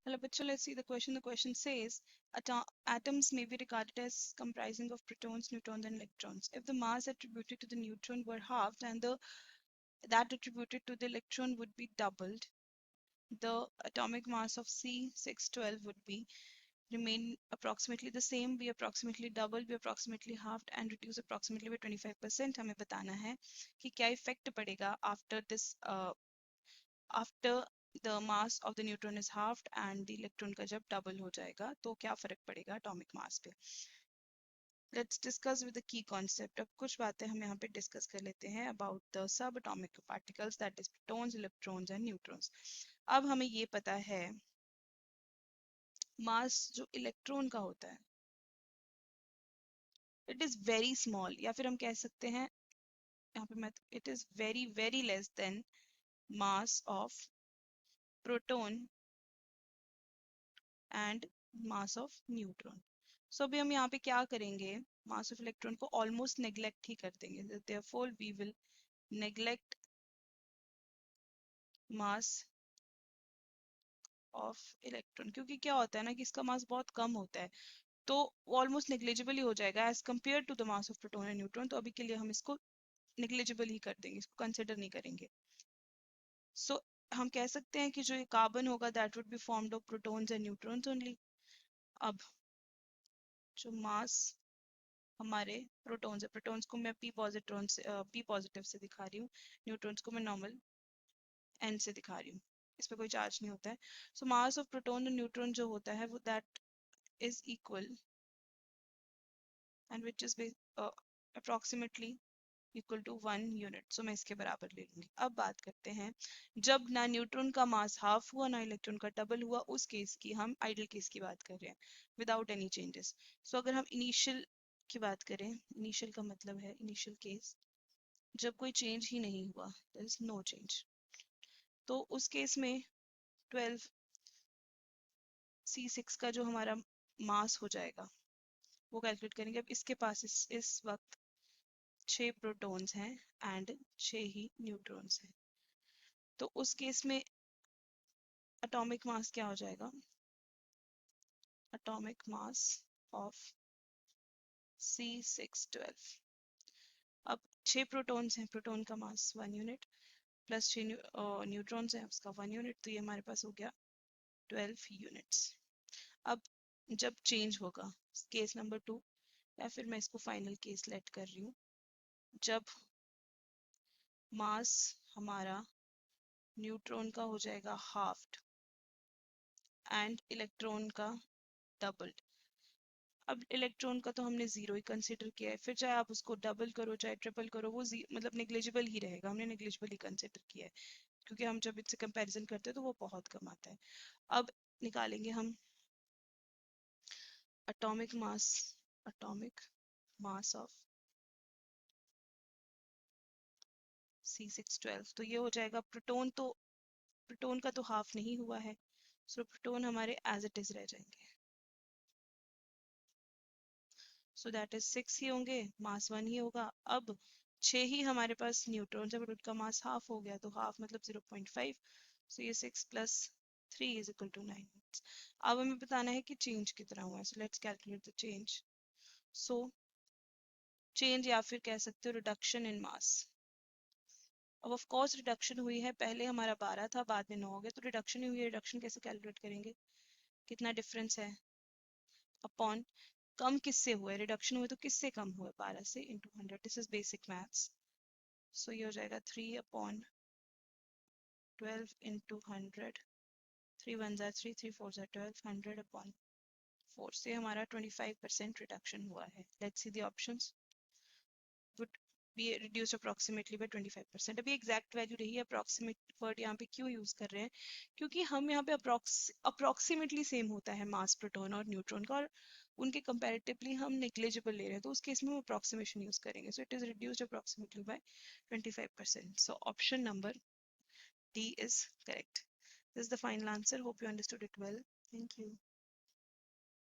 Hello, bachcho, let's see the question. The question says, atoms may be regarded as comprising of protons, neutrons, and electrons. If the mass attributed to the neutron were halved and that attributed to the electron would be doubled, the atomic mass of C612 would be remain approximately the same, be approximately double, be approximately halved, and reduce approximately by 25%. हमें बताना है कि क्या effect पड़ेगा after the mass of the neutron is halved and the electron का जब double हो जाएगा तो क्या फर्क पड़ेगा atomic mass पे. Let's discuss with the key concept. अब कुछ बातें हम यहाँ पे discuss कर लेते हैं about the subatomic particles, that is protons, electrons and neutrons. अब हमें ये पता है mass जो electron का होता है it is very small, या फिर हम कह सकते हैं यहाँ पे मैं it is very very less than mass of proton and mass of neutron. So अभी हम यहाँ पे क्या करेंगे, mass of electron को almost neglect ही कर देंगे. Therefore we will neglect mass of electron, क्योंकि क्या होता है ना कि इसका मास बहुत कम होता है तो ऑलमोस्ट नेग्लिजिबल ही हो जाएगा as compare to the mass of proton and neutron. तो अभी के लिए हम इसको नेग्लिजिबल ही कर देंगे, इसको कंसिडर नहीं करेंगे. सो हम कह सकते हैं कि जो ये कार्बन होगा that would be formed of protons and neutrons only. अब जो मास हमारे प्रोटॉन्स है, प्रोटॉन्स को मैं पी पॉजिटिव से दिखा रही हूँ, न्यूट्रॉन्स को मैं नॉर्मल एन से दिखा रही हूँ, इस पे कोई चार्ज नहीं होता है. सो मास ऑफ प्रोटॉन और न्यूट्रॉन जो होता है वो that is equal and which is approximately equal to 1 unit. So मैं इसके बराबर ले लूंगी. अब बात करते हैं जब ना न्यूट्रॉन का मास हाफ हुआ ना इलेक्ट्रॉन का डबल हुआ, उस केस की हम आइडियल केस की बात कर रहे हैं विदाउट एनी चेंजेस. सो अगर हम इनिशियल की बात करें, इनिशियल का मतलब है इनिशियल केस जब कोई चेंज ही नहीं हुआ, देयर इज नो चेंज, तो उस केस में 12 C6 का जो हमारा मास हो जाएगा वो कैलकुलेट करेंगे. अब इसके पास इस वक्त 6 प्रोटॉन्स हैं एंड 6 ही न्यूट्रॉन्स हैं. तो उस केस में एटॉमिक मास क्या हो जाएगा, एटॉमिक मास ऑफ C612. अब 6 प्रोटॉन्स हैं, प्रोटॉन का मास 1 यूनिट प्लस 6 न्यूट्रॉन्स हैं उसका 1 यूनिट, तो ये हमारे पास हो गया 12 यूनिट्स. अब जब चेंज होगा केस नंबर 2, या फिर मैं इसको फाइनल केस लेट कर रही हूँ, जब मास हमारा न्यूट्रॉन का हो जाएगा हाफ्ड एंड इलेक्ट्रॉन का डबल्ड. अब इलेक्ट्रॉन का तो हमने जीरो ही कंसिडर किया है, फिर चाहे आप उसको डबल करो चाहे ट्रिपल करो वो मतलब नेग्लिजिबल ही रहेगा, हमने नेग्लिजिबल ही कंसिडर किया है क्योंकि हम जब इससे कंपैरिजन करते हैं तो वो बहुत कम आता है. अब निकालेंगे हम एटॉमिक मास ऑफ C612. तो ये हो जाएगा प्रोटॉन का तो हाफ नहीं हुआ है, सो प्रोटॉन हमारे एज इट इज रह जाएंगे. सो दैट इज 6 ही होंगे, मास 1 ही होगा. अब 6 ही हमारे पास न्यूट्रॉन है बट उनका मास हाफ हो गया, तो हाफ मतलब 0.5. सो ये 6 प्लस 3 इज इक्वल टू 9. अब हमें बताना है कि चेंज कितना हुआ है. So let's calculate the change. So change या फिर कह सकते हो रिडक्शन इन मास. अब ऑफ कोर्स रिडक्शन हुई है, पहले हमारा 12 था बाद में 9 हो गया, तो रिडक्शन ही हुई है. रिडक्शन कैसे कैलकुलेट करेंगे, कितना डिफरेंस है अपॉन कम किससे हुआ है, रिडक्शन हुआ तो किससे कम हुआ है, 12 से into 100. This is basic maths. So ये हो जाएगा 3/12 इंटू 100. 3 1 ज़ा 3, 3 4 ज़ा 12, 100/4 से हमारा 25% रिडक्शन हुआ है. Let's see the options. Would be reduced approximately by 25%. अभी एग्जैक्ट वैल्यू रही है, अप्रोक्सीमेट वर्ड यहाँ पे क्यों यूज कर रहे हैं, क्योंकि हम यहाँ पे अप्रोक्सीमेटली सेम होता है मास प्रोटॉन और न्यूट्रॉन का, और उनके कंपैरेटिवली हम नेग्लिजिबल ले रहे हैं, तो उस केस में हम अप्रोक्सीमेशन यूज करेंगे. So it is reduced approximately by 25%. So option number D is correct. This is the final answer. Hope you understood it well. Thank you.